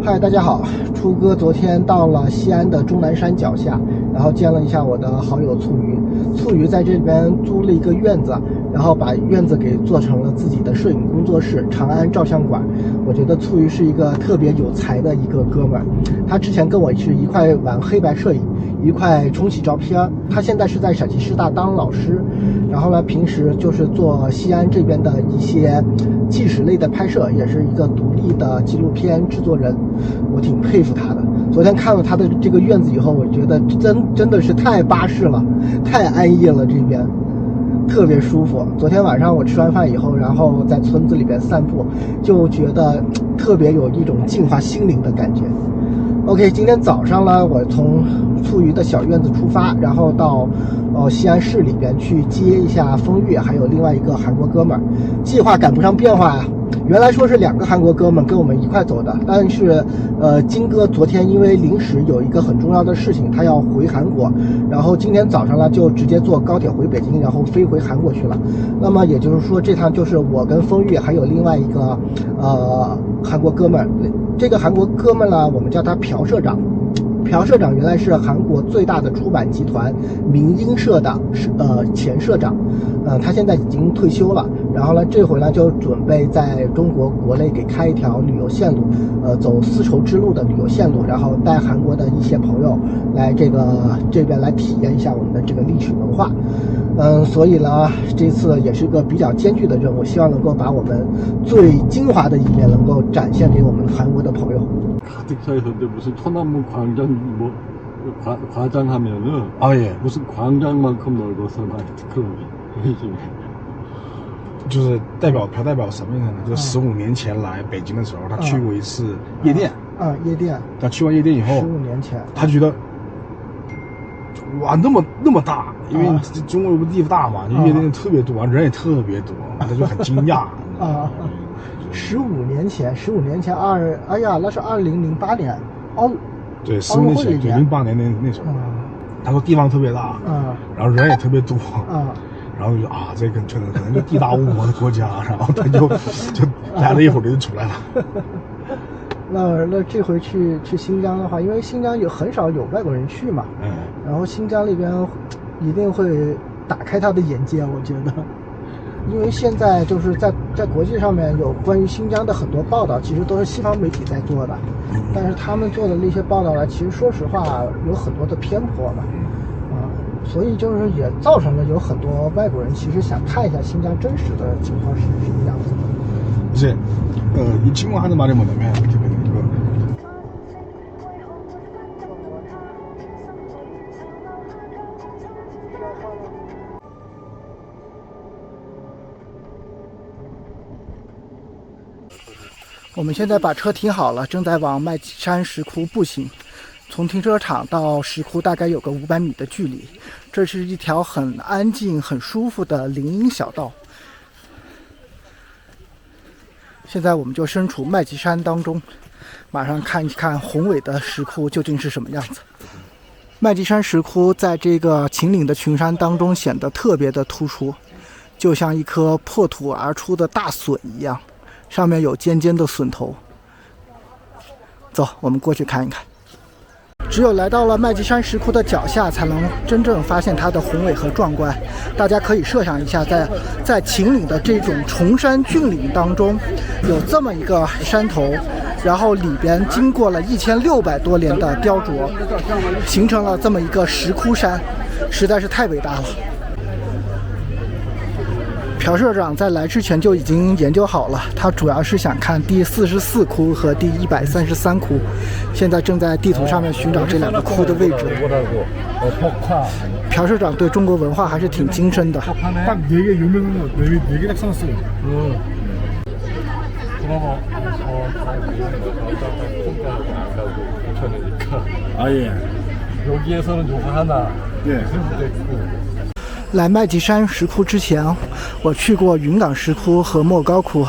嗨，大家好，初哥昨天到了西安的终南山脚下，然后见了一下我的好友醋鱼。醋鱼在这边租了一个院子，然后把院子给做成了自己的摄影工作室——长安照相馆。我觉得醋鱼是一个特别有才的一个哥们儿，他之前跟我是一块玩黑白摄影，一块冲洗照片。他现在是在陕西师大当老师，然后呢，平时就是做西安这边的一些纪实类的拍摄，也是一个独立的纪录片制作人。我挺佩服他的。昨天看了他的这个院子以后，我觉得真的是太巴适了，太安逸了，这边特别舒服。昨天晚上我吃完饭以后，然后在村子里边散步，就觉得特别有一种净化心灵的感觉。OK， 今天早上呢，我从醋鱼的小院子出发，然后到西安市里边去接一下风月，还有另外一个韩国哥们儿。计划赶不上变化呀。原来说是2个韩国哥们跟我们一块走的，但是金哥昨天因为临时有一个很重要的事情，他要回韩国，然后今天早上呢就直接坐高铁回北京，然后飞回韩国去了。那么也就是说，这趟就是我跟风月还有另外一个韩国哥们。这个韩国哥们呢，我们叫他朴社长。朴社长原来是韩国最大的出版集团明英社的前社长，他现在已经退休了。然后呢，这回呢就准备在中国国内给开一条旅游线路，走丝绸之路的旅游线路，然后带韩国的一些朋友来这边来体验一下我们的这个历史文化。所以呢，这次也是一个比较艰巨的任务，希望能够把我们最精华的一面能够展现给我们韩国的朋友。 가득차에서인데 무슨 소나무 광장 뭐 과장 하면은 예. 무슨 광장만큼 넓어서 나이트클럽이 就是代表什么呢？就是15年前来北京的时候，他去过一次夜店。夜店。他去完夜店以后，15年前，他觉得哇，那么大，因为中国有个地方大嘛，就夜店特别多，人也特别多，他就很惊讶。15年前哎呀，那是2008年，对，15年前，08年那时候，他说地方特别大，然后人也特别多，然后就这个可能就地大物博的国家，然后他就待了一会儿就出来了。那这回去新疆的话，因为新疆很少有外国人去嘛，然后新疆那边一定会打开他的眼界，我觉得。因为现在就是在国际上面有关于新疆的很多报道，其实都是西方媒体在做的，但是他们做的那些报道呢，其实说实话有很多的偏颇嘛，所以就是也造成了有很多外国人其实想看一下新疆真实的情况是什么样子的。이제 이 친구가 하는 말이 뭐냐면我们现在把车停好了，正在往麦积山石窟步行。从停车场到石窟大概有个500米的距离。这是一条很安静、很舒服的林荫小道。现在我们就身处麦积山当中，马上看一看宏伟的石窟究竟是什么样子。麦积山石窟在这个秦岭的群山当中显得特别的突出，就像一颗破土而出的大笋一样。上面有尖尖的笋头。走，我们过去看一看。只有来到了麦积山石窟的脚下，才能真正发现它的宏伟和壮观。大家可以设想一下，在秦岭的这种崇山峻岭当中，有这么一个山头，然后里边经过了1600多年的雕琢，形成了这么一个石窟山，实在是太伟大了。朴社长在来之前就已经研究好了，他主要是想看第44窟和第133窟，现在正在地图上面寻找这2个窟的位置。朴社长对中国文化还是挺精深的。来麦积山石窟之前，我去过云冈石窟和莫高窟，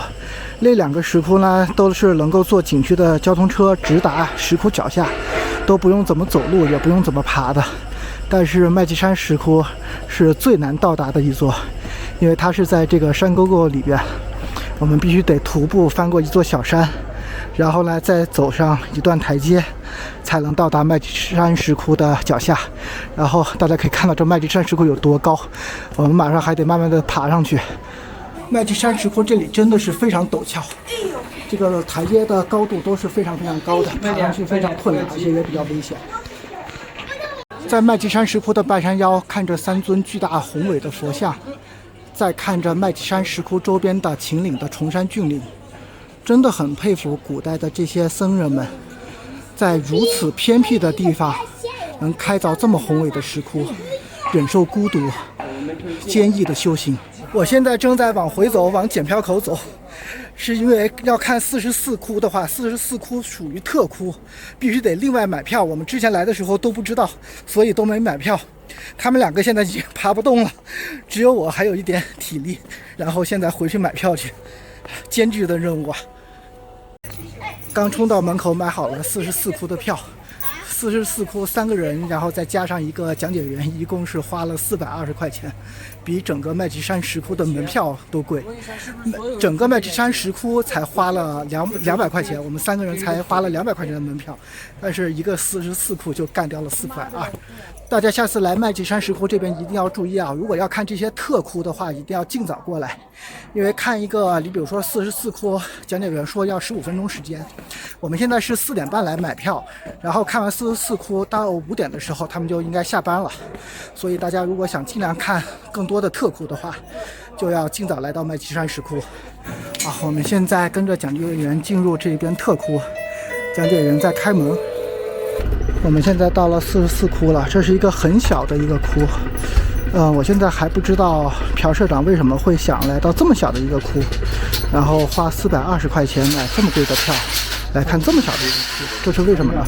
那2个石窟呢都是能够坐景区的交通车直达石窟脚下，都不用怎么走路，也不用怎么爬的。但是麦积山石窟是最难到达的一座，因为它是在这个山沟沟里边，我们必须得徒步翻过一座小山，然后呢再走上一段台阶，才能到达麦积山石窟的脚下。然后大家可以看到这麦积山石窟有多高，我们马上还得慢慢的爬上去。麦积山石窟这里真的是非常陡峭，这个台阶的高度都是非常高的，爬上去非常困难，而且也比较危险。在麦积山石窟的半山腰，看着3尊巨大宏伟的佛像，再看着麦积山石窟周边的秦岭的崇山峻岭，真的很佩服古代的这些僧人们，在如此偏僻的地方能开凿这么宏伟的石窟，忍受孤独，坚毅的修行。我现在正在往回走，往检票口走，是因为要看44窟的话，44窟属于特窟，必须得另外买票。我们之前来的时候都不知道，所以都没买票。他们2个现在已经爬不动了，只有我还有一点体力，然后现在回去买票去，艰巨的任务啊！刚冲到门口买好了44窟的票，44窟3个人，然后再加上一个讲解员，一共是花了420块钱，比整个麦积山石窟的门票都贵。整个麦积山石窟才花了200块钱，我们3个人才花了200块钱的门票，但是一个44窟就干掉了420。大家下次来麦积山石窟这边一定要注意啊！如果要看这些特窟的话，一定要尽早过来，因为看一个，你比如说44窟，讲解员说要15分钟时间，我们现在是4点半来买票，然后看完44窟到5点的时候，他们就应该下班了。所以大家如果想尽量看更多的特窟的话，就要尽早来到麦积山石窟。我们现在跟着讲解员进入这边特窟，讲解员在开门。我们现在到了44窟了，这是一个很小的一个窟。我现在还不知道朴社长为什么会想来到这么小的一个窟，然后花420块钱买这么贵的票来看这么小的一个窟，这是为什么呢？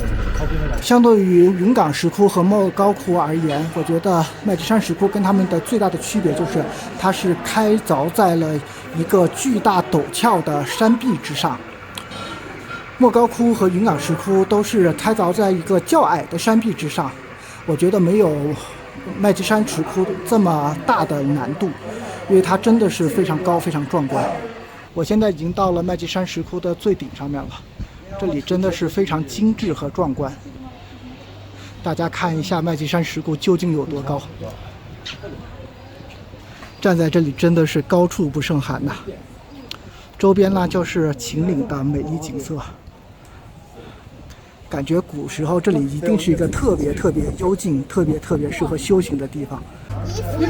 相对于云冈石窟和莫高窟而言，我觉得麦积山石窟跟他们的最大的区别就是它是开凿在了一个巨大陡峭的山壁之上。莫高窟和云冈石窟都是开凿在一个较矮的山壁之上，我觉得没有麦积山石窟这么大的难度，因为它真的是非常高非常壮观。我现在已经到了麦积山石窟的最顶上面了，这里真的是非常精致和壮观。大家看一下麦积山石窟究竟有多高，站在这里真的是高处不胜寒呐。周边呢就是秦岭的美丽景色，感觉古时候这里一定是一个特别幽静、特别适合修行的地方。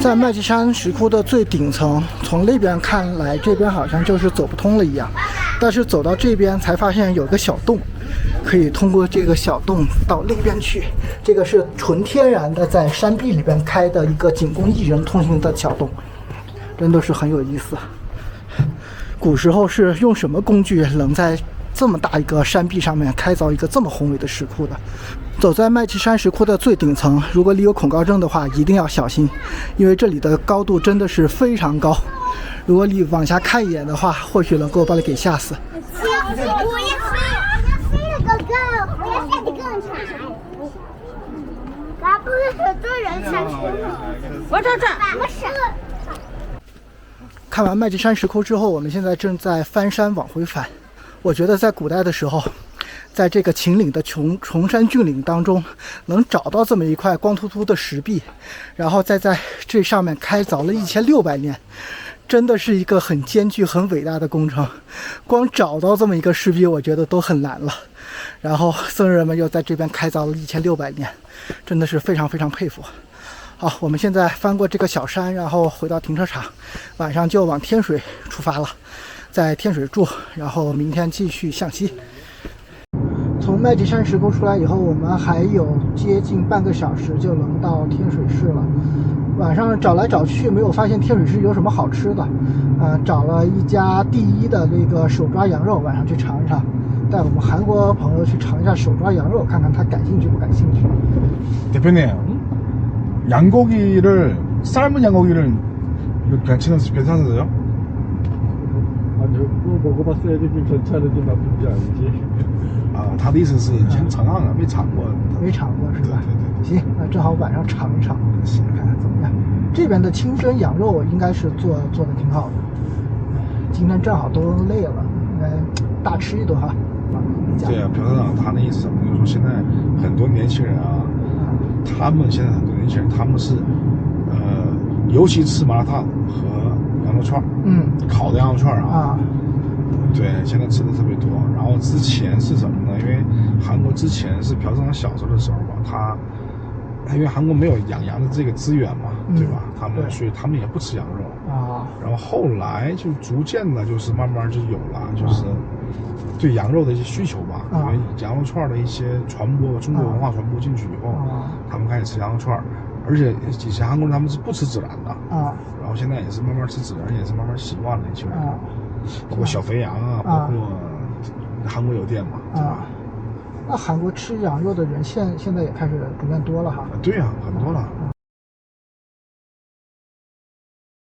在麦积山石窟的最顶层，从那边看来，这边好像就是走不通了一样，但是走到这边才发现有个小洞，可以通过这个小洞到那边去。这个是纯天然的在山壁里边开的一个仅供一人通行的小洞，真的是很有意思。古时候是用什么工具能在这么大一个山壁上面开凿一个这么宏伟的石窟的？走在麦积山石窟的最顶层，如果你有恐高症的话，一定要小心，因为这里的高度真的是非常高。如果你往下看一眼的话，或许能够把你给吓死。我要飞得更高，我要飞得更长。咱不是很多人才去吗？我这，我是。看完麦积山石窟之后，我们现在正在翻山往回返。我觉得在古代的时候，在这个秦岭的崇山峻岭当中，能找到这么一块光秃秃的石壁，然后再在这上面开凿了1600年，真的是一个很艰巨、很伟大的工程。光找到这么一个石壁，我觉得都很难了。然后僧人们又在这边开凿了1600年，真的是非常佩服。好，我们现在翻过这个小山，然后回到停车场，晚上就往天水出发了，在天水住，然后明天继续向西。从麦积山石窟出来以后，我们还有接近半个小时就能到天水市了。晚上找来找去，没有发现天水市有什么好吃的，找了一家第一的那个手抓羊肉，晚上去尝一尝，带我们韩国朋友去尝一下手抓羊肉，看看他感兴趣不感兴趣。대표님,양고기를 삶은 양고기를 괜찮으세요? 아니요, 그거 먹어봤어야지 좀 괜찮은지 나쁜지 알지. 他的意思是先尝尝啊，没尝过。没尝过是吧？行，那正好晚上尝一尝，看看怎么样。这边的清蒸羊肉应该是做的挺好的。今天正好都累了，应该大吃一顿哈。对啊，朴团长他那意思什么？就是说现在很多年轻人啊，他们现在很多年轻人他们是，尤其吃麻辣烫和羊肉串，烤的羊肉串啊，对，现在吃的特别多。然后之前是什么呢？因为韩国之前是朴团长小时候的时候吧，他因为韩国没有养羊的这个资源嘛，对吧？所以他们也不吃羊肉啊。然后后来就逐渐的，就是慢慢就有了，就是对羊肉的一些需求吧。因为羊肉串的一些传播，中国文化传播进去以后，他们开始吃羊肉串，而且以前韩国人他们是不吃孜然的啊。然后现在也是慢慢吃孜然，也是慢慢习惯了年轻人，包括小肥羊啊，包括韩国有店嘛，对吧？那韩国吃羊肉的人现在也开始逐渐多了哈。对呀，很多了。